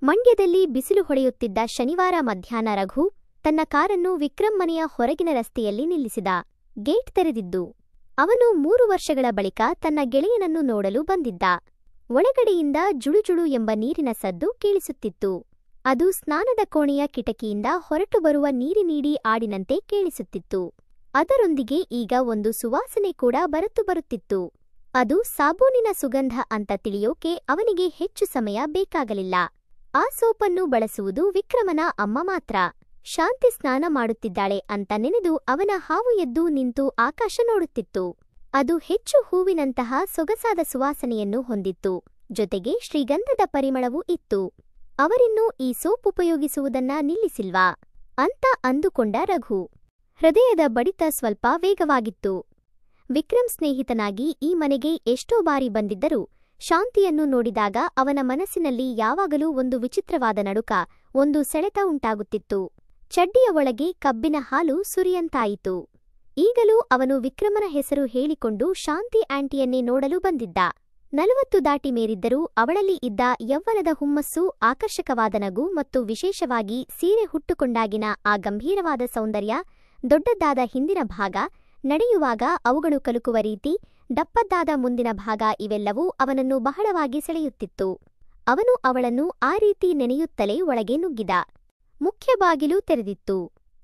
ಮಂಡ್ಯದಲ್ಲಿ ಬಿಸಿಲು ಹೊಡೆಯುತ್ತಿದ್ದ ಶನಿವಾರ ಮಧ್ಯಾಹ್ನ ರಘು ತನ್ನ ಕಾರನ್ನು ವಿಕ್ರಂ ಮನೆಯ ಹೊರಗಿನ ರಸ್ತೆಯಲ್ಲಿ ನಿಲ್ಲಿಸಿದ. ಗೇಟ್ ತೆರೆದಿದ್ದು. ಅವನು 3 ವರ್ಷಗಳ ಬಳಿಕ ತನ್ನ ಗೆಳೆಯನನ್ನು ನೋಡಲು ಬಂದಿದ್ದ. ಒಳಗಡೆಯಿಂದ ಜುಳುಜುಳು ಎಂಬ ನೀರಿನ ಸದ್ದು ಕೇಳಿಸುತ್ತಿತ್ತು. ಅದು ಸ್ನಾನದ ಕೋಣೆಯ ಕಿಟಕಿಯಿಂದ ಹೊರಟು ಬರುವ ನೀರಿನೀಡಿ ಆಡಿನಂತೆ ಕೇಳಿಸುತ್ತಿತ್ತು. ಅದರೊಂದಿಗೆ ಈಗ ಒಂದು ಸುವಾಸನೆ ಕೂಡ ಬರುತ್ತಿತ್ತು. ಅದು ಸಾಬೂನಿನ ಸುಗಂಧ ಅಂತ ತಿಳಿಯೋಕೆ ಅವನಿಗೆ ಹೆಚ್ಚು ಸಮಯ ಬೇಕಾಗಲಿಲ್ಲ. ಆ ಸೋಪನ್ನು ಬಳಸುವುದು ವಿಕ್ರಮನ ಅಮ್ಮ ಮಾತ್ರ. ಶಾಂತಿ ಸ್ನಾನ ಮಾಡುತ್ತಿದ್ದಾಳೆ ಅಂತ ನೆನೆದು ಅವನ ಹಾವು ಎದ್ದು ನಿಂತು ಆಕಾಶ ನೋಡುತ್ತಿತ್ತು. ಅದು ಹೆಚ್ಚು ಹೂವಿನಂತಹ ಸೊಗಸಾದ ಸುವಾಸನೆಯನ್ನು ಹೊಂದಿತ್ತು. ಜೊತೆಗೆ ಶ್ರೀಗಂಧದ ಪರಿಮಳವೂ ಇತ್ತು. ಅವರಿನ್ನೂ ಈ ಸೋಪ್ ಉಪಯೋಗಿಸುವುದನ್ನ ನಿಲ್ಲಿಸಿಲ್ವಾ ಅಂತ ಅಂದುಕೊಂಡ ರಘು. ಹೃದಯದ ಬಡಿತ ಸ್ವಲ್ಪ ವೇಗವಾಗಿತ್ತು. ವಿಕ್ರಂ ಸ್ನೇಹಿತನಾಗಿ ಈ ಮನೆಗೆ ಎಷ್ಟೋ ಬಾರಿ ಬಂದಿದ್ದರೂ ಶಾಂತಿಯನ್ನು ನೋಡಿದಾಗ ಅವನ ಮನಸ್ಸಿನಲ್ಲಿ ಯಾವಾಗಲೂ ಒಂದು ವಿಚಿತ್ರವಾದ ನಡುಕ, ಒಂದು ಸೆಳೆತ ಉಂಟಾಗುತ್ತಿತ್ತು. ಚಡ್ಡಿಯ ಒಳಗೆ ಕಬ್ಬಿನ ಹಾಲು ಸುರಿಯಂತಾಯಿತು. ಈಗಲೂ ಅವನು ವಿಕ್ರಮನ ಹೆಸರು ಹೇಳಿಕೊಂಡು ಶಾಂತಿ ಆಂಟಿಯನ್ನೇ ನೋಡಲು ಬಂದಿದ್ದ. 40 ದಾಟಿ ಮೇರಿದ್ದರೂ ಅವಳಲ್ಲಿ ಇದ್ದ ಯೌವನದ ಹುಮ್ಮಸ್ಸು, ಆಕರ್ಷಕವಾದ ನಗು ಮತ್ತು ವಿಶೇಷವಾಗಿ ಸೀರೆ ಹುಟ್ಟುಕೊಂಡಾಗಿನ ಆ ಗಂಭೀರವಾದ ಸೌಂದರ್ಯ, ದೊಡ್ಡದಾದ ಹಿಂದಿನ ಭಾಗ, ನಡೆಯುವಾಗ ಅವುಗಳು ಕಲುಕುವ ರೀತಿ, ದಪ್ಪದ್ದಾದ ಮುಂದಿನ ಭಾಗ ಇವೆಲ್ಲವೂ ಅವನನ್ನು ಬಹಳವಾಗಿ ಸೆಳೆಯುತ್ತಿತ್ತು. ಅವನು ಅವಳನ್ನು ಆ ರೀತಿ ನೆನೆಯುತ್ತಲೇ ಒಳಗೆ ನುಗ್ಗಿದ. ಮುಖ್ಯ ಬಾಗಿಲು ತೆರೆದಿತ್ತು.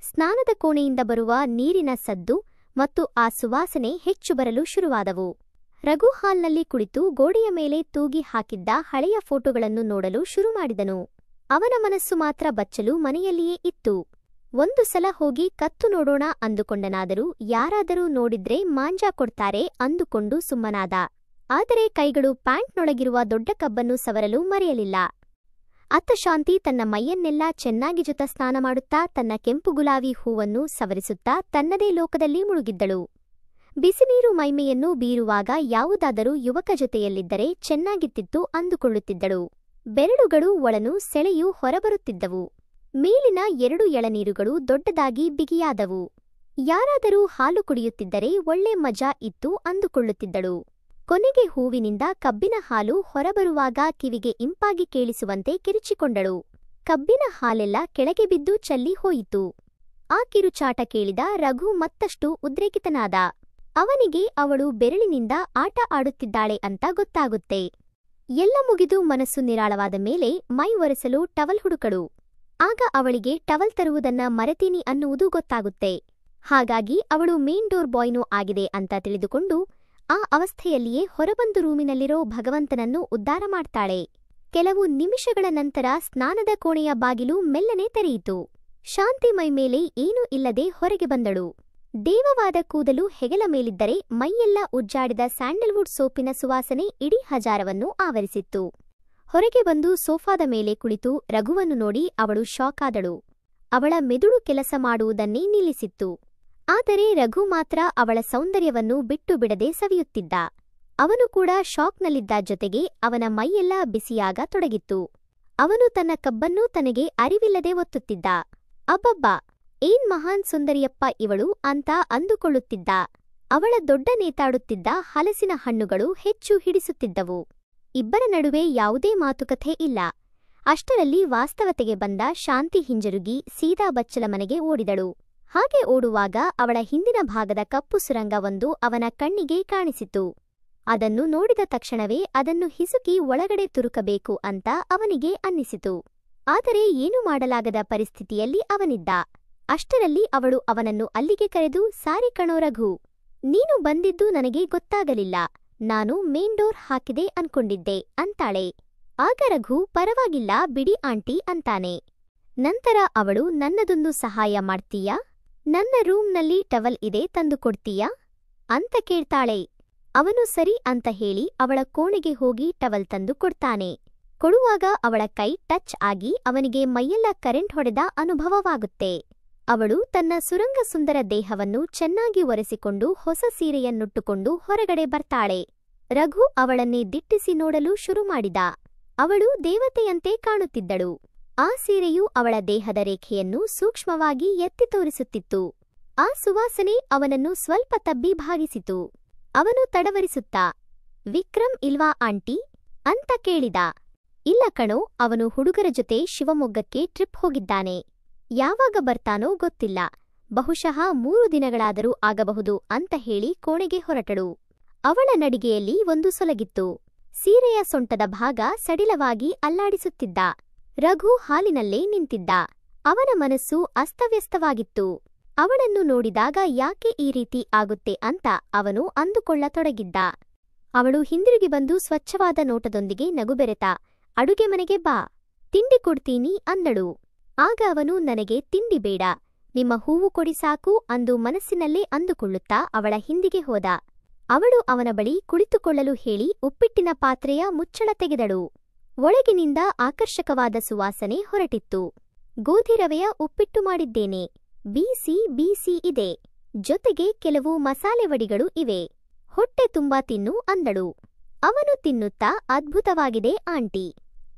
ಸ್ನಾನದ ಕೋಣೆಯಿಂದ ಬರುವ ನೀರಿನ ಸದ್ದು ಮತ್ತು ಆ ಸುವಾಸನೆ ಹೆಚ್ಚು ಬರಲು ಶುರುವಾದವು. ರಘು ಹಾಲ್ನಲ್ಲಿ ಕುಳಿತು ಗೋಡೆಯ ಮೇಲೆ ತೂಗಿ ಹಾಕಿದ್ದ ಹಳೆಯ ಫೋಟೋಗಳನ್ನು ನೋಡಲು ಶುರು ಮಾಡಿದನು. ಅವನ ಮನಸ್ಸು ಮಾತ್ರ ಬಚ್ಚಲು ಮನೆಯಲ್ಲಿಯೇ ಇತ್ತು. ಒಂದು ಸಲ ಹೋಗಿ ಕತ್ತು ನೋಡೋಣ ಅಂದುಕೊಂಡನಾದರೂ ಯಾರಾದರೂ ನೋಡಿದ್ರೆ ಮಾಂಜಾ ಕೊಡ್ತಾರೆ ಅಂದುಕೊಂಡು ಸುಮ್ಮನಾದ. ಆದರೆ ಕೈಗಳು ಪ್ಯಾಂಟ್ನೊಳಗಿರುವ ದೊಡ್ಡ ಕಬ್ಬನ್ನು ಸವರಲು ಮರೆಯಲಿಲ್ಲ. ಅತ್ತ ಶಾಂತಿ ತನ್ನ ಮೈಯನ್ನೆಲ್ಲ ಚೆನ್ನಾಗಿ ಜೊತೆ ಸ್ನಾನ ಮಾಡುತ್ತಾ ತನ್ನ ಕೆಂಪು ಗುಲಾಬಿ ಹೂವನ್ನು ಸವರಿಸುತ್ತಾ ತನ್ನದೇ ಲೋಕದಲ್ಲಿ ಮುಳುಗಿದ್ದಳು. ಬಿಸಿನೀರು ಮೈಮೆಯನ್ನು ಬೀರುವಾಗ ಯಾವುದಾದರೂ ಯುವಕ ಜೊತೆಯಲ್ಲಿದ್ದರೆ ಚೆನ್ನಾಗಿತ್ತಿತ್ತು ಅಂದುಕೊಳ್ಳುತ್ತಿದ್ದಳು. ಬೆರಳುಗಳು ಒಳನು ಸೆಳೆಯು ಹೊರಬರುತ್ತಿದ್ದವು. ಮೇಲಿನ 2 ಎಳನೀರುಗಳು ದೊಡ್ಡದಾಗಿ ಬಿಗಿಯಾದವು. ಯಾರಾದರೂ ಹಾಲು ಕುಡಿಯುತ್ತಿದ್ದರೆ ಒಳ್ಳೆ ಮಜಾ ಇತ್ತು ಅಂದುಕೊಳ್ಳುತ್ತಿದ್ದಳು. ಕೊನೆಗೆ ಹೂವಿನಿಂದ ಕಬ್ಬಿನ ಹಾಲು ಹೊರಬರುವಾಗ ಕಿವಿಗೆ ಇಂಪಾಗಿ ಕೇಳಿಸುವಂತೆ ಕಿರುಚಿಕೊಂಡಳು. ಕಬ್ಬಿನ ಹಾಲೆಲ್ಲ ಕೆಳಗೆ ಬಿದ್ದು ಚೆಲ್ಲಿ ಹೋಯಿತು. ಆ ಕಿರುಚಾಟ ಕೇಳಿದ ರಘು ಮತ್ತಷ್ಟು ಉದ್ರೇಕಿತನಾದ. ಅವನಿಗೆ ಅವಳು ಬೆರಳಿನಿಂದ ಆಟ ಆಡುತ್ತಿದ್ದಾಳೆ ಅಂತ ಗೊತ್ತಾಗುತ್ತೆ. ಎಲ್ಲ ಮುಗಿದು ಮನಸ್ಸು ನಿರಾಳವಾದ ಮೇಲೆ ಮೈ ಒರೆಸಲು ಟವಲ್ ಹುಡುಕಳು. ಆಗ ಅವಳಿಗೆ ಟವಲ್ ತರುವುದನ್ನ ಮರೆತೀನಿ ಅನ್ನುವುದು ಗೊತ್ತಾಗುತ್ತೆ. ಹಾಗಾಗಿ ಅವಳು ಮೇನ್ ಡೋರ್ ಬಾಯ್ನೂ ಆಗಿದೆ ಅಂತ ತಿಳಿದುಕೊಂಡು ಆ ಅವಸ್ಥೆಯಲ್ಲಿಯೇ ಹೊರಬಂದು ರೂಮಿನಲ್ಲಿರೋ ಭಗವಂತನನ್ನು ಉದ್ಧಾರ ಮಾಡ್ತಾಳೆ. ಕೆಲವು ನಿಮಿಷಗಳ ನಂತರ ಸ್ನಾನದ ಕೋಣೆಯ ಬಾಗಿಲು ಮೆಲ್ಲನೆ ತೆರೆಯಿತು. ಶಾಂತಿ ಮೈಮೇಲೆ ಏನೂ ಇಲ್ಲದೆ ಹೊರಗೆ ಬಂದಳು. ದೇವವಾದ ಕೂದಲು ಹೆಗಲ ಮೇಲಿದ್ದರೆ ಮೈಯೆಲ್ಲ ಉಜ್ಜಾಡಿದ ಸ್ಯಾಂಡಲ್ವುಡ್ ಸೋಪಿನ ಸುವಾಸನೆ ಇಡೀ ಹಜಾರವನ್ನು ಆವರಿಸಿತ್ತು. ಹೊರಗೆ ಬಂದು ಸೋಫಾದ ಮೇಲೆ ಕುಳಿತು ರಘುವನ್ನು ನೋಡಿ ಅವಳು ಶಾಕ್ ಆದಳು. ಅವಳ ಮೆದುಳು ಕೆಲಸ ಮಾಡುವುದನ್ನೇ ನಿಲ್ಲಿಸಿತ್ತು. ಆದರೆ ರಘು ಮಾತ್ರ ಅವಳ ಸೌಂದರ್ಯವನ್ನು ಬಿಟ್ಟು ಬಿಡದೆ ಸವಿಯುತ್ತಿದ್ದ. ಅವನು ಕೂಡ ಶಾಕ್ನಲ್ಲಿದ್ದ. ಜೊತೆಗೆ ಅವನ ಮೈಯೆಲ್ಲ ಬಿಸಿಯಾಗ ತೊಡಗಿತ್ತು. ಅವನು ತನ್ನ ಕಬ್ಬನ್ನು ತನಗೆ ಅರಿವಿಲ್ಲದೆ ಒತ್ತುತ್ತಿದ್ದ. ಅಬ್ಬಬ್ಬಾ, ಏನ್ ಮಹಾನ್ ಸುಂದರಿಯಪ್ಪ ಇವಳು ಅಂತ ಅಂದುಕೊಳ್ಳುತ್ತಿದ್ದ. ಅವಳ ದೊಡ್ಡ ನೇತಾಡುತ್ತಿದ್ದ ಹಲಸಿನ ಹಣ್ಣುಗಳು ಹೆಚ್ಚು ಹಿಡಿಸುತ್ತಿದ್ದವು. ಇಬ್ಬರ ನಡುವೆ ಯಾವುದೇ ಮಾತುಕತೆ ಇಲ್ಲ. ಅಷ್ಟರಲ್ಲಿ ವಾಸ್ತವತೆಗೆ ಬಂದ ಶಾಂತಿ ಹಿಂಜರುಗಿ ಸೀದಾ ಬಚ್ಚಲ ಮನೆಗೆ ಓಡಿದಳು. ಹಾಗೆ ಓಡುವಾಗ ಅವಳ ಹಿಂದಿನ ಭಾಗದ ಕಪ್ಪು ಸುರಂಗವೊಂದು ಅವನ ಕಣ್ಣಿಗೆ ಕಾಣಿಸಿತು. ಅದನ್ನು ನೋಡಿದ ತಕ್ಷಣವೇ ಅದನ್ನು ಹಿಸುಕಿ ಒಳಗಡೆ ತುರುಕಬೇಕು ಅಂತ ಅವನಿಗೆ ಅನ್ನಿಸಿತು. ಆದರೆ ಏನೂ ಮಾಡಲಾಗದ ಪರಿಸ್ಥಿತಿಯಲ್ಲಿ ಅವನಿದ್ದ. ಅಷ್ಟರಲ್ಲಿ ಅವಳು ಅವನನ್ನು ಅಲ್ಲಿಗೆ ಕರೆದು, ಸಾರಿ ಕಣೋ ರಘು, ನೀನು ಬಂದಿದ್ದು ನನಗೆ ಗೊತ್ತಾಗಲಿಲ್ಲ. ನಾನು ಮೇನ್ ಡೋರ್ ಹಾಕಿದೆ ಅನ್ಕೊಂಡಿದ್ದೆ ಅಂತಾಳೆ. ಆಗ ರಘು, ಪರವಾಗಿಲ್ಲ ಬಿಡಿ ಆಂಟಿ ಅಂತಾನೆ. ನಂತರ ಅವಳು, ನನ್ನದೊಂದು ಸಹಾಯ ಮಾಡ್ತೀಯಾ? ನನ್ನ ರೂಮ್ನಲ್ಲಿ ಟವಲ್ ಇದೆ, ತಂದು ಕೊಡ್ತೀಯಾ ಅಂತ ಕೇಳ್ತಾಳೆ. ಅವನು ಸರಿ ಅಂತ ಹೇಳಿ ಅವಳ ಕೋಣೆಗೆ ಹೋಗಿ ಟವಲ್ ತಂದು ಕೊಡ್ತಾನೆ. ಕೊಡುವಾಗ ಅವಳ ಕೈ ಟಚ್ ಆಗಿ ಅವನಿಗೆ ಮೈಯೆಲ್ಲ ಕರೆಂಟ್ ಹೊಡೆದ ಅನುಭವವಾಗುತ್ತೆ. ಅವಳು ತನ್ನ ಸುರಂಗ ಸುಂದರ ದೇಹವನ್ನು ಚೆನ್ನಾಗಿ ಒರೆಸಿಕೊಂಡು ಹೊಸ ಸೀರೆಯನ್ನುಟ್ಟುಕೊಂಡು ಹೊರಗಡೆ ಬರ್ತಾಳೆ. ರಘು ಅವಳನ್ನೇ ದಿಟ್ಟಿಸಿ ನೋಡಲು ಶುರು ಮಾಡಿದ. ಅವಳು ದೇವತೆಯಂತೆ ಕಾಣುತ್ತಿದ್ದಳು. ಆ ಸೀರೆಯು ಅವಳ ದೇಹದ ರೇಖೆಯನ್ನು ಸೂಕ್ಷ್ಮವಾಗಿ ಎತ್ತಿ ತೋರಿಸುತ್ತಿತ್ತು. ಆ ಸುವಾಸನೆ ಅವನನ್ನು ಸ್ವಲ್ಪ ತಬ್ಬಿ ಭಾಗಿಸಿತು. ಅವನು ತಡವರಿಸುತ್ತಾ, ವಿಕ್ರಮ್ ಇಲ್ವಾ ಆಂಟಿ ಅಂತ ಕೇಳಿದ. ಇಲ್ಲ ಕಣೋ, ಅವನು ಹುಡುಗರ ಜೊತೆ ಶಿವಮೊಗ್ಗಕ್ಕೆ ಟ್ರಿಪ್ ಹೋಗಿದ್ದಾನೆ. ಯಾವಾಗ ಬರ್ತಾನೋ ಗೊತ್ತಿಲ್ಲ. ಬಹುಶಃ 3 ದಿನಗಳಾದರೂ ಆಗಬಹುದು ಅಂತ ಹೇಳಿ ಕೋಣೆಗೆ ಹೊರಟಳು. ಅವಳ ನಡಿಗೆಯಲ್ಲಿ ಒಂದು ಸೊಲಗಿತ್ತು. ಸೀರೆಯ ಸೊಂಟದ ಭಾಗ ಸಡಿಲವಾಗಿ ಅಲ್ಲಾಡಿಸುತ್ತಿದ್ದ. ರಘು ಹಾಲಿನಲ್ಲೇ ನಿಂತಿದ್ದ. ಅವನ ಮನಸ್ಸು ಅಸ್ತವ್ಯಸ್ತವಾಗಿತ್ತು. ಅವಳನ್ನು ನೋಡಿದಾಗ ಯಾಕೆ ಈ ರೀತಿ ಆಗುತ್ತೆ ಅಂತ ಅವನು ಅಂದುಕೊಳ್ಳತೊಡಗಿದ್ದ. ಅವಳು ಹಿಂದಿರುಗಿ ಬಂದು ಸ್ವಚ್ಛವಾದ ನೋಟದೊಂದಿಗೆ ನಗುಬೆರೆತ, ಅಡುಗೆ ಮನೆಗೆ ಬಾ, ತಿಂಡಿ ಕೊಡ್ತೀನಿ ಅಂದಳು. ಆಗ ಅವನು, ನನಗೆ ತಿಂಡಿ ಬೇಡ, ನಿಮ್ಮ ಹೂವು ಕೊಡಿ ಸಾಕು ಅಂದು ಮನಸ್ಸಿನಲ್ಲೇ ಅಂದುಕೊಳ್ಳುತ್ತಾ ಅವಳ ಹಿಂದಿಗೆ ಹೋದ. ಅವಳು ಅವನ ಬಳಿ ಕುಳಿತುಕೊಳ್ಳಲು ಹೇಳಿ ಉಪ್ಪಿಟ್ಟಿನ ಪಾತ್ರೆಯ ಮುಚ್ಚಳ ತೆಗೆದಳು. ಒಳಗಿನಿಂದ ಆಕರ್ಷಕವಾದ ಸುವಾಸನೆ ಹೊರಟಿತ್ತು. ಗೋಧಿ ರವೆಯ ಉಪ್ಪಿಟ್ಟು ಮಾಡಿದ್ದೇನೆ, ಬಿಸಿ ಇದೆ, ಜೊತೆಗೆ ಕೆಲವು ಮಸಾಲೆ ವಡಿಗಳು ಇವೆ, ಹೊಟ್ಟೆ ತುಂಬಾ ತಿನ್ನು ಅಂದಳು. ಅವನು ತಿನ್ನುತ್ತಾ, ಅದ್ಭುತವಾಗಿದೆ ಆಂಟಿ,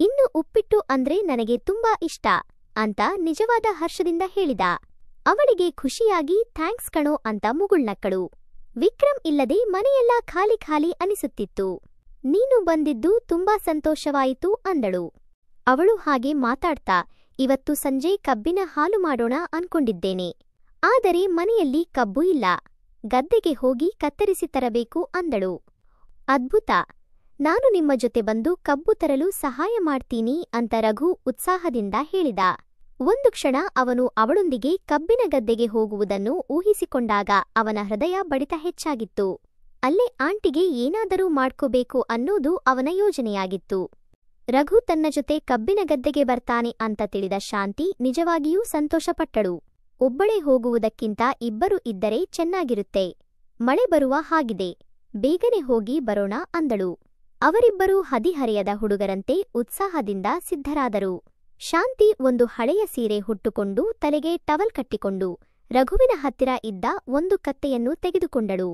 ಇನ್ನು ಉಪ್ಪಿಟ್ಟು ಅಂದ್ರೆ ನನಗೆ ತುಂಬಾ ಇಷ್ಟ ಅಂತ ನಿಜವಾದ ಹರ್ಷದಿಂದ ಹೇಳಿದ. ಅವಳಿಗೆ ಖುಷಿಯಾಗಿ ಥ್ಯಾಂಕ್ಸ್ ಕಣೋ ಅಂತ ಮುಗುಳ್ನಕ್ಕಳು. ವಿಕ್ರಮ್ ಇಲ್ಲದೆ ಮನೆಯೆಲ್ಲ ಖಾಲಿ ಖಾಲಿ ಅನಿಸುತ್ತಿತ್ತು. ನೀನು ಬಂದಿದ್ದು ತುಂಬಾ ಸಂತೋಷವಾಯಿತು ಅಂದಳು. ಅವಳು ಹಾಗೆ ಮಾತಾಡ್ತಾ, ಇವತ್ತು ಸಂಜೆ ಕಬ್ಬಿನ ಹಾಲು ಮಾಡೋಣ ಅನ್ಕೊಂಡಿದ್ದೇನೆ, ಆದರೆ ಮನೆಯಲ್ಲಿ ಕಬ್ಬು ಇಲ್ಲ, ಗದ್ದೆಗೆ ಹೋಗಿ ಕತ್ತರಿಸಿ ತರಬೇಕು ಅಂದಳು. ಅದ್ಭುತ, ನಾನು ನಿಮ್ಮ ಜೊತೆ ಬಂದು ಕಬ್ಬು ತರಲು ಸಹಾಯ ಮಾಡ್ತೀನಿ ಅಂತ ರಘು ಉತ್ಸಾಹದಿಂದ ಹೇಳಿದ. ಒಂದು ಕ್ಷಣ ಅವನು ಅವಳೊಂದಿಗೆ ಕಬ್ಬಿನ ಗದ್ದೆಗೆ ಹೋಗುವುದನ್ನು ಊಹಿಸಿಕೊಂಡಾಗ ಅವನ ಹೃದಯ ಬಡಿತ ಹೆಚ್ಚಾಗಿತ್ತು. ಅಲ್ಲೇ ಆಂಟಿಗೆ ಏನಾದರೂ ಮಾಡ್ಕೋಬೇಕು ಅನ್ನೋದು ಅವನ ಯೋಜನೆಯಾಗಿತ್ತು. ರಘು ತನ್ನ ಜೊತೆ ಕಬ್ಬಿನ ಗದ್ದೆಗೆ ಬರ್ತಾನೆ ಅಂತ ತಿಳಿದ ಶಾಂತಿ ನಿಜವಾಗಿಯೂ ಸಂತೋಷಪಟ್ಟಳು. ಒಬ್ಬಳೇ ಹೋಗುವುದಕ್ಕಿಂತ ಇಬ್ಬರು ಇದ್ದರೆ ಚೆನ್ನಾಗಿರುತ್ತೆ, ಮಳೆ ಬರುವ ಹಾಗಿದೆ, ಬೇಗನೆ ಹೋಗಿ ಬರೋಣ ಅಂದಳು. ಅವರಿಬ್ಬರೂ ಹದಿಹರೆಯದ ಹುಡುಗರಂತೆ ಉತ್ಸಾಹದಿಂದ ಸಿದ್ಧರಾದರು. ಶಾಂತಿ ಒಂದು ಹಳೆಯ ಸೀರೆ ಹುಟ್ಟುಕೊಂಡು ತಲೆಗೆ ಟವಲ್ ಕಟ್ಟಿಕೊಂಡು ರಘುವಿನ ಹತ್ತಿರ ಇದ್ದ ಒಂದು ಕತ್ತೆಯನ್ನು ತೆಗೆದುಕೊಂಡಳು.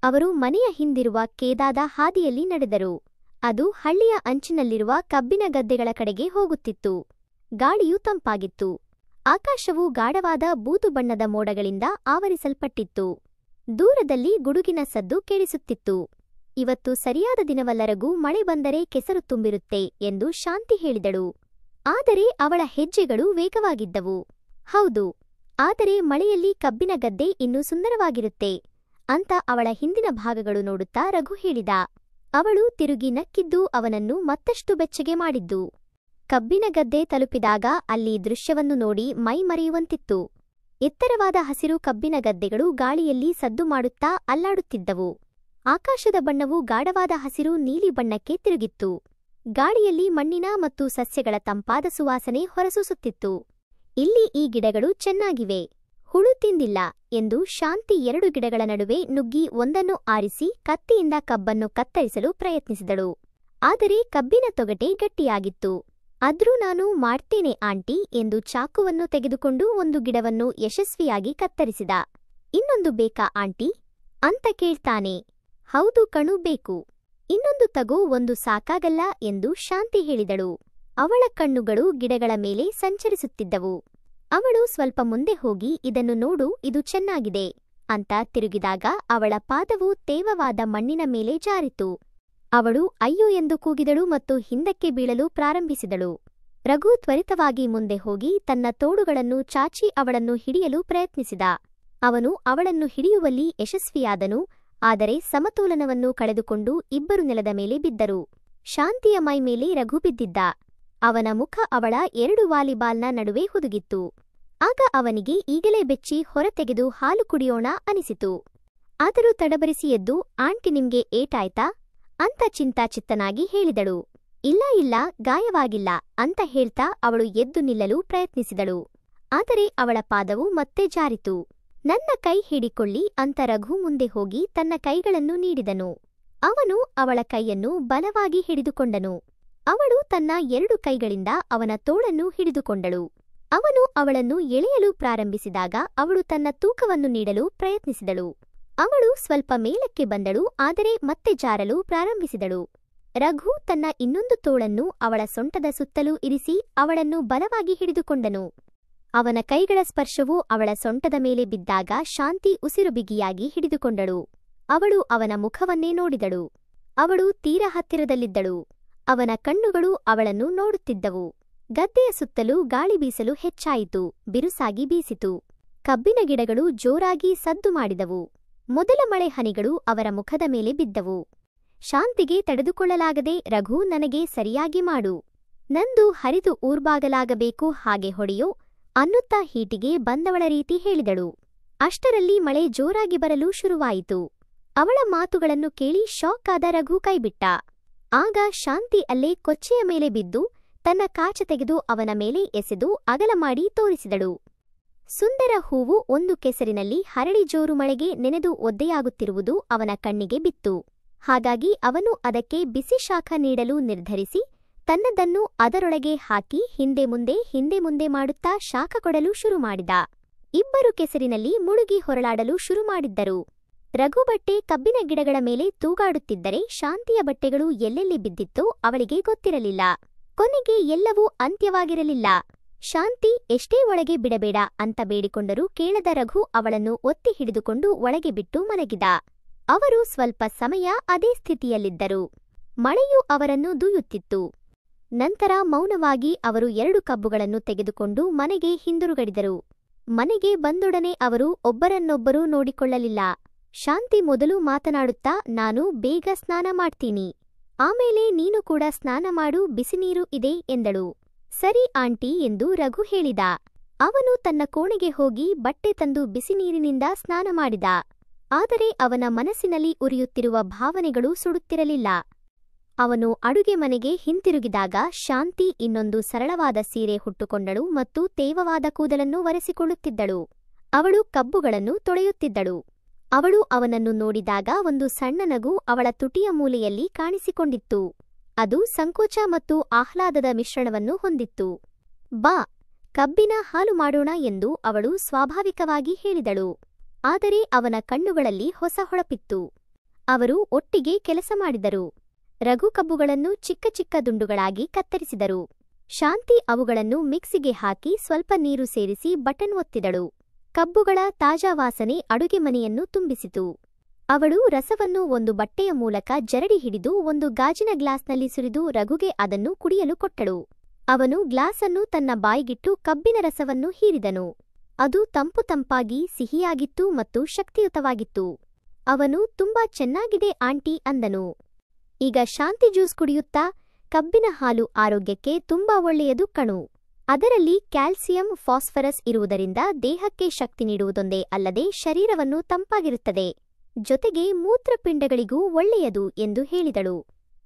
ಅವರು ಮನೆಯ ಹಿಂದಿರುವ ಕೇದಾದ ಹಾದಿಯಲ್ಲಿ ನಡೆದರು. ಅದು ಹಳ್ಳಿಯ ಅಂಚಿನಲ್ಲಿರುವ ಕಬ್ಬಿನ ಗದ್ದೆಗಳ ಕಡೆಗೆ ಹೋಗುತ್ತಿತ್ತು. ಗಾಳಿಯು ತಂಪಾಗಿತ್ತು. ಆಕಾಶವು ಗಾಢವಾದ ಬೂದು ಬಣ್ಣದ ಮೋಡಗಳಿಂದ ಆವರಿಸಲ್ಪಟ್ಟಿತ್ತು. ದೂರದಲ್ಲಿ ಗುಡುಗಿನ ಸದ್ದು ಕೇಳಿಸುತ್ತಿತ್ತು. ಇವತ್ತು ಸರಿಯಾದ ದಿನವಲ್ಲ ರಘು, ಮಳೆ ಬಂದರೆ ಕೆಸರು ತುಂಬಿರುತ್ತೆ ಎಂದು ಶಾಂತಿ ಹೇಳಿದಳು. ಆದರೆ ಅವಳ ಹೆಜ್ಜೆಗಳು ವೇಗವಾಗಿದ್ದವು. ಹೌದು, ಆದರೆ ಮಳೆಯಲ್ಲಿ ಕಬ್ಬಿನ ಗದ್ದೆ ಇನ್ನೂ ಸುಂದರವಾಗಿರುತ್ತೆ ಅಂತ ಅವಳ ಹಿಂದಿನ ಭಾಗಗಳು ನೋಡುತ್ತಾ ರಘು ಹೇಳಿದ. ಅವಳು ತಿರುಗಿ ನಕ್ಕಿದ್ದು ಅವನನ್ನು ಮತ್ತಷ್ಟು ಬೆಚ್ಚಗೆ ಮಾಡಿದ್ದು. ಕಬ್ಬಿನ ಗದ್ದೆ ತಲುಪಿದಾಗ ಅಲ್ಲಿ ದೃಶ್ಯವನ್ನು ನೋಡಿ ಮೈ ಮರೆಯುವಂತಿತ್ತು. ಎತ್ತರವಾದ ಹಸಿರು ಕಬ್ಬಿನ ಗದ್ದೆಗಳು ಗಾಳಿಯಲ್ಲಿ ಸದ್ದು ಮಾಡುತ್ತಾ ಅಲ್ಲಾಡುತ್ತಿದ್ದವು. ಆಕಾಶದ ಬಣ್ಣವು ಗಾಢವಾದ ಹಸಿರು ನೀಲಿ ಬಣ್ಣಕ್ಕೆ ತಿರುಗಿತ್ತು. ಗಾಳಿಯಲ್ಲಿ ಮಣ್ಣಿನ ಮತ್ತು ಸಸ್ಯಗಳ ತಂಪಾದ ಸುವಾಸನೆ ಹೊರಸೂಸುತ್ತಿತ್ತು. ಇಲ್ಲಿ ಈ ಗಿಡಗಳು ಚೆನ್ನಾಗಿವೆ, ಹುಳು ತಿಂದಿಲ್ಲ ಎಂದು ಶಾಂತಿ 2 ಗಿಡಗಳ ನಡುವೆ ನುಗ್ಗಿ ಒಂದನ್ನು ಆರಿಸಿ ಕತ್ತಿಯಿಂದ ಕಬ್ಬನ್ನು ಕತ್ತರಿಸಲು ಪ್ರಯತ್ನಿಸಿದಳು. ಆದರೆ ಕಬ್ಬಿನ ತೊಗಟೆ ಗಟ್ಟಿಯಾಗಿತ್ತು. ಆದ್ರೂ ನಾನು ಮಾಡ್ತೇನೆ ಆಂಟಿ ಎಂದು ಚಾಕುವನ್ನು ತೆಗೆದುಕೊಂಡು ಒಂದು ಗಿಡವನ್ನು ಯಶಸ್ವಿಯಾಗಿ ಕತ್ತರಿಸಿದ. ಇನ್ನೊಂದು ಬೇಕಾ ಆಂಟಿ ಅಂತ ಕೇಳ್ತಾನೆ. ಹೌದು ಕಣು, ಬೇಕು, ಇನ್ನೊಂದು ತಗೋ, ಒಂದು ಸಾಕಾಗಲ್ಲ ಎಂದು ಶಾಂತಿ ಹೇಳಿದಳು. ಅವಳ ಕಣ್ಣುಗಳು ಗಿಡಗಳ ಮೇಲೆ ಸಂಚರಿಸುತ್ತಿದ್ದವು. ಅವಳು ಸ್ವಲ್ಪ ಮುಂದೆ ಹೋಗಿ, ಇದನ್ನು ನೋಡು, ಇದು ಚೆನ್ನಾಗಿದೆ ಅಂತ ತಿರುಗಿದಾಗ ಅವಳ ಪಾದವು ತೇವವಾದ ಮಣ್ಣಿನ ಮೇಲೆ ಜಾರಿತು. ಅವಳು ಅಯ್ಯೋ ಎಂದು ಕೂಗಿದಳು ಮತ್ತು ಹಿಂದಕ್ಕೆ ಬೀಳಲು ಪ್ರಾರಂಭಿಸಿದಳು. ರಘು ತ್ವರಿತವಾಗಿ ಮುಂದೆ ಹೋಗಿ ತನ್ನ ತೋಳುಗಳನ್ನು ಚಾಚಿ ಅವಳನ್ನು ಹಿಡಿಯಲು ಪ್ರಯತ್ನಿಸಿದ. ಅವನು ಅವಳನ್ನು ಹಿಡಿಯುವಲ್ಲಿ ಯಶಸ್ವಿಯಾದನು, ಆದರೆ ಸಮತೋಲನವನ್ನು ಕಳೆದುಕೊಂಡು ಇಬ್ಬರು ನೆಲದ ಮೇಲೆ ಬಿದ್ದರು. ಶಾಂತಿಯ ಮೈ ಮೇಲೆ ರಘು ಬಿದ್ದಿದ್ದ. ಅವನ ಮುಖ ಅವಳ 2 ವಾಲಿಬಾಲ್ನ ನಡುವೆ ಹುದುಗಿತ್ತು. ಆಗ ಅವನಿಗೆ ಈಗಲೇ ಬೆಚ್ಚಿ ಹೊರತೆಗೆದು ಹಾಲು ಕುಡಿಯೋಣ ಅನಿಸಿತು. ಆದರೂ ತಡಬರಿಸಿ ಎದ್ದು, ಆಂಟಿ ನಿಮ್ಗೆ ಏಟಾಯ್ತಾ ಅಂತ ಚಿಂತಾಚಿತ್ತನಾಗಿ ಹೇಳಿದಳು. ಇಲ್ಲ ಇಲ್ಲ, ಗಾಯವಾಗಿಲ್ಲ ಅಂತ ಹೇಳ್ತಾ ಅವಳು ಎದ್ದು ನಿಲ್ಲಲು ಪ್ರಯತ್ನಿಸಿದಳು. ಆದರೆ ಅವಳ ಪಾದವು ಮತ್ತೆ ಜಾರಿತು. ನನ್ನ ಕೈ ಹಿಡಿಕೊಳ್ಳಿ ಅಂತ ರಘು ಮುಂದೆ ಹೋಗಿ ತನ್ನ ಕೈಗಳನ್ನು ನೀಡಿದನು. ಅವನು ಅವಳ ಕೈಯನ್ನು ಬಲವಾಗಿ ಹಿಡಿದುಕೊಂಡನು. ಅವಳು ತನ್ನ 2 ಕೈಗಳಿಂದ ಅವನ ತೋಳನ್ನು ಹಿಡಿದುಕೊಂಡಳು. ಅವನು ಅವಳನ್ನು ಎಳೆಯಲು ಪ್ರಾರಂಭಿಸಿದಾಗ ಅವಳು ತನ್ನ ತೂಕವನ್ನು ನೀಡಲು ಪ್ರಯತ್ನಿಸಿದಳು. ಅವಳು ಸ್ವಲ್ಪ ಮೇಲಕ್ಕೆ ಬಂದಳು, ಆದರೆ ಮತ್ತೆ ಜಾರಲು ಪ್ರಾರಂಭಿಸಿದಳು. ರಘು ತನ್ನ ಇನ್ನೊಂದು ತೋಳನ್ನು ಅವಳ ಸೊಂಟದ ಸುತ್ತಲೂ ಇರಿಸಿ ಅವಳನ್ನು ಬಲವಾಗಿ ಹಿಡಿದುಕೊಂಡನು. ಅವನ ಕೈಗಳ ಸ್ಪರ್ಶವು ಅವಳ ಸೊಂಟದ ಮೇಲೆ ಬಿದ್ದಾಗ ಶಾಂತಿ ಉಸಿರು ಬಿಗಿಯಾಗಿ ಹಿಡಿದುಕೊಂಡಳು. ಅವಳು ಅವನ ಮುಖವನ್ನೇ ನೋಡಿದಳು. ಅವಳು ತೀರ ಹತ್ತಿರದಲ್ಲಿದ್ದಳು. ಅವನ ಕಣ್ಣುಗಳು ಅವಳನ್ನು ನೋಡುತ್ತಿದ್ದವು. ಗದ್ದೆಯ ಸುತ್ತಲೂ ಗಾಳಿ ಬೀಸಲು ಹೆಚ್ಚಾಯಿತು, ಬಿರುಸಾಗಿ ಬೀಸಿತು. ಕಬ್ಬಿನ ಗಿಡಗಳು ಜೋರಾಗಿ ಸದ್ದು ಮಾಡಿದವು. ಮೊದಲ ಮಳೆ ಹನಿಗಳು ಅವರ ಮುಖದ ಮೇಲೆ ಬಿದ್ದವು. ಶಾಂತಿಗೆ ತಡೆದುಕೊಳ್ಳಲಾಗದೆ, ರಘು, ನನಗೆ ಸರಿಯಾಗಿ ಮಾಡು, ನಂದು ಹರಿದು ಊರ್ಬಾಗಲಾಗಬೇಕು, ಹಾಗೆ ಹೊಡೆಯೋ ಅನ್ನುತ್ತಾ ಹೀಟಿಗೆ ಬಂದವಳ ರೀತಿ ಹೇಳಿದಳು. ಅಷ್ಟರಲ್ಲಿ ಮಳೆ ಜೋರಾಗಿ ಬರಲು ಶುರುವಾಯಿತು. ಅವಳ ಮಾತುಗಳನ್ನು ಕೇಳಿ ಶಾಕ್ ಆದ ರಘು ಕೈಬಿಟ್ಟ. ಆಗ ಶಾಂತಿ ಅಲ್ಲೇ ಕೊಚ್ಚೆಯ ಮೇಲೆ ಬಿದ್ದು ತನ್ನ ಕಾಚ ತೆಗೆದು ಅವನ ಮೇಲೆ ಎಸೆದು ಅಗಲ ಮಾಡಿ ತೋರಿಸಿದಳು. ಸುಂದರ ಹೂವು ಒಂದು ಕೆಸರಿನಲ್ಲಿ ಹರಡಿ ಜೋರು ಮಳೆಗೆ ನೆನೆದು ಒದ್ದೆಯಾಗುತ್ತಿರುವುದು ಅವನ ಕಣ್ಣಿಗೆ ಬಿತ್ತು. ಹಾಗಾಗಿ ಅವನು ಅದಕ್ಕೆ ಬಿಸಿ ಶಾಖ ನೀಡಲು ನಿರ್ಧರಿಸಿ ತನ್ನದನ್ನು ಅದರೊಳಗೆ ಹಾಕಿ ಹಿಂದೆ ಮುಂದೆ ಮಾಡುತ್ತಾ ಶಾಖ ಕೊಡಲು ಶುರು ಮಾಡಿದ. ಇಬ್ಬರು ಕೆಸರಿನಲ್ಲಿ ಮುಳುಗಿ ಹೊರಳಾಡಲು ಶುರು ಮಾಡಿದ್ದರು. ರಘು ಬಟ್ಟೆ ಕಬ್ಬಿನ ಗಿಡಗಳ ಮೇಲೆ ತೂಗಾಡುತ್ತಿದ್ದರೆ ಶಾಂತಿಯ ಬಟ್ಟೆಗಳು ಎಲ್ಲೆಲ್ಲಿ ಬಿದ್ದಿತ್ತೋ ಅವಳಿಗೆ ಗೊತ್ತಿರಲಿಲ್ಲ. ಕೊನೆಗೆ ಎಲ್ಲವೂ ಅಂತ್ಯವಾಗಿರಲಿಲ್ಲ. ಶಾಂತಿ ಎಷ್ಟೇ ಒಳಗೆ ಬಿಡಬೇಡ ಅಂತ ಬೇಡಿಕೊಂಡರೂ ಕೇಳದ ರಘು ಅವಳನ್ನು ಒತ್ತಿ ಹಿಡಿದುಕೊಂಡು ಒಳಗೆ ಬಿಟ್ಟು ಮಲಗಿದ. ಅವರು ಸ್ವಲ್ಪ ಸಮಯ ಅದೇ ಸ್ಥಿತಿಯಲ್ಲಿದ್ದರು. ಮಳೆಯು ಅವರನ್ನು ದುಯ್ಯುತ್ತಿತ್ತು. ನಂತರ ಮೌನವಾಗಿ ಅವರು 2 ಕಬ್ಬುಗಳನ್ನು ತೆಗೆದುಕೊಂಡು ಮನೆಗೆ ಹಿಂದಿರುಗಡಿದರು. ಮನೆಗೆ ಬಂದೊಡನೆ ಅವರು ಒಬ್ಬರನ್ನೊಬ್ಬರೂ ನೋಡಿಕೊಳ್ಳಲಿಲ್ಲ. ಶಾಂತಿ ಮೊದಲು ಮಾತನಾಡುತ್ತಾ, ನಾನು ಬೇಗ ಸ್ನಾನ ಮಾಡ್ತೀನಿ, ಆಮೇಲೆ ನೀನು ಕೂಡ ಸ್ನಾನ ಮಾಡು, ಬಿಸಿನೀರು ಇದೆ ಎಂದಳು. ಸರಿ ಆಂಟಿ ಎಂದು ರಘು ಹೇಳಿದ. ಅವನು ತನ್ನ ಕೋಣೆಗೆ ಹೋಗಿ ಬಟ್ಟೆ ತಂದು ಬಿಸಿನೀರಿನಿಂದ ಸ್ನಾನ ಮಾಡಿದ. ಆದರೆ ಅವನ ಮನಸ್ಸಿನಲ್ಲಿ ಉರಿಯುತ್ತಿರುವ ಭಾವನೆಗಳು ಸುಡುತ್ತಿರಲಿಲ್ಲ. ಅವನು ಅಡುಗೆ ಮನೆಗೆ ಹಿಂತಿರುಗಿದಾಗ ಶಾಂತಿ ಇನ್ನೊಂದು ಸರಳವಾದ ಸೀರೆ ಹುಟ್ಟುಕೊಂಡಳು ಮತ್ತು ತೇವವಾದ ಕೂದಲನ್ನು ಒರೆಸಿಕೊಳ್ಳುತ್ತಿದ್ದಳು. ಅವಳು ಕಬ್ಬುಗಳನ್ನು ತೊಳೆಯುತ್ತಿದ್ದಳು. ಅವಳು ಅವನನ್ನು ನೋಡಿದಾಗ ಒಂದು ಸಣ್ಣ ನಗು ಅವಳ ತುಟಿಯ ಮೂಲೆಯಲ್ಲಿ ಕಾಣಿಸಿಕೊಂಡಿತ್ತು. ಅದು ಸಂಕೋಚ ಮತ್ತು ಆಹ್ಲಾದದ ಮಿಶ್ರಣವನ್ನು ಹೊಂದಿತ್ತು. ಬಾ, ಕಬ್ಬಿನ ಹಾಲು ಮಾಡೋಣ ಎಂದು ಅವಳು ಸ್ವಾಭಾವಿಕವಾಗಿ ಹೇಳಿದಳು. ಆದರೆ ಅವನ ಕಣ್ಣುಗಳಲ್ಲಿ ಹೊಸ ಹೊಳಪಿತ್ತು. ಅವರು ಒಟ್ಟಿಗೆ ಕೆಲಸ ಮಾಡಿದರು. ರಘು ಕಬ್ಬುಗಳನ್ನು ಚಿಕ್ಕ ಚಿಕ್ಕ ದುಂಡುಗಳಾಗಿ ಕತ್ತರಿಸಿದರು. ಶಾಂತಿ ಅವುಗಳನ್ನು ಮಿಕ್ಸಿಗೆ ಹಾಕಿ ಸ್ವಲ್ಪ ನೀರು ಸೇರಿಸಿ ಬಟನ್ ಒತ್ತಿದಳು. ಕಬ್ಬುಗಳ ತಾಜಾ ವಾಸನೆ ಅಡುಗೆ ಮನೆಯನ್ನು ತುಂಬಿಸಿತು. ಅವಳು ರಸವನ್ನು ಒಂದು ಬಟ್ಟೆಯ ಮೂಲಕ ಜರಡಿ ಹಿಡಿದು ಒಂದು ಗಾಜಿನ ಗ್ಲಾಸ್ನಲ್ಲಿ ಸುರಿದು ರಘುಗೆ ಅದನ್ನು ಕುಡಿಯಲು ಕೊಟ್ಟಳು. ಅವನು ಗ್ಲಾಸನ್ನು ತನ್ನ ಬಾಯಿಗಿಟ್ಟು ಕಬ್ಬಿನ ರಸವನ್ನು ಹೀರಿದನು. ಅದು ತಂಪಾಗಿ ಸಿಹಿಯಾಗಿತ್ತು ಮತ್ತು ಶಕ್ತಿಯುತವಾಗಿತ್ತು. ಅವನು ತುಂಬಾ ಚೆನ್ನಾಗಿದೆ ಆಂಟಿ ಅಂದನು. ಈಗ ಶಾಂತಿ ಜ್ಯೂಸ್ ಕುಡಿಯುತ್ತಾ, ಕಬ್ಬಿನ ಹಾಲು ಆರೋಗ್ಯಕ್ಕೆ ತುಂಬಾ ಒಳ್ಳೆಯದು ಕಣು. ಅದರಲ್ಲಿ ಕ್ಯಾಲ್ಸಿಯಂ, ಫಾಸ್ಫರಸ್ ಇರುವುದರಿಂದ ದೇಹಕ್ಕೆ ಶಕ್ತಿ ನೀಡುವುದೊಂದೇ ಅಲ್ಲದೆ ಶರೀರವನ್ನು ತಂಪಾಗಿರುತ್ತದೆ, ಜೊತೆಗೆ ಮೂತ್ರಪಿಂಡಗಳಿಗೂ ಒಳ್ಳೆಯದು ಎಂದು ಹೇಳಿದಳು.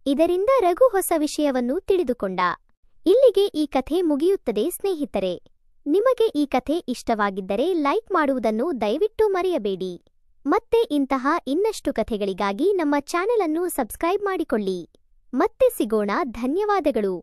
ಇದರಿಂದ ರಘು ಹೊಸ ವಿಷಯವನ್ನು ತಿಳಿದುಕೊಂಡ. ಇಲ್ಲಿಗೆ ಈ ಕಥೆ ಮುಗಿಯುತ್ತದೆ ಸ್ನೇಹಿತರೆ. ನಿಮಗೆ ಈ ಕಥೆ ಇಷ್ಟವಾಗಿದ್ದರೆ ಲೈಕ್ ಮಾಡುವುದನ್ನು ದಯವಿಟ್ಟು ಮರೆಯಬೇಡಿ. ಮತ್ತೆ ಇಂತಹ ಇನ್ನಷ್ಟು ಕಥೆಗಳಿಗಾಗಿ ನಮ್ಮ ಚಾನೆಲ್ ಅನ್ನು ಸಬ್ಸ್ಕ್ರೈಬ್ ಮಾಡಿಕೊಳ್ಳಿ. ಮತ್ತೆ ಸಿಗೋಣ. ಧನ್ಯವಾದಗಳು.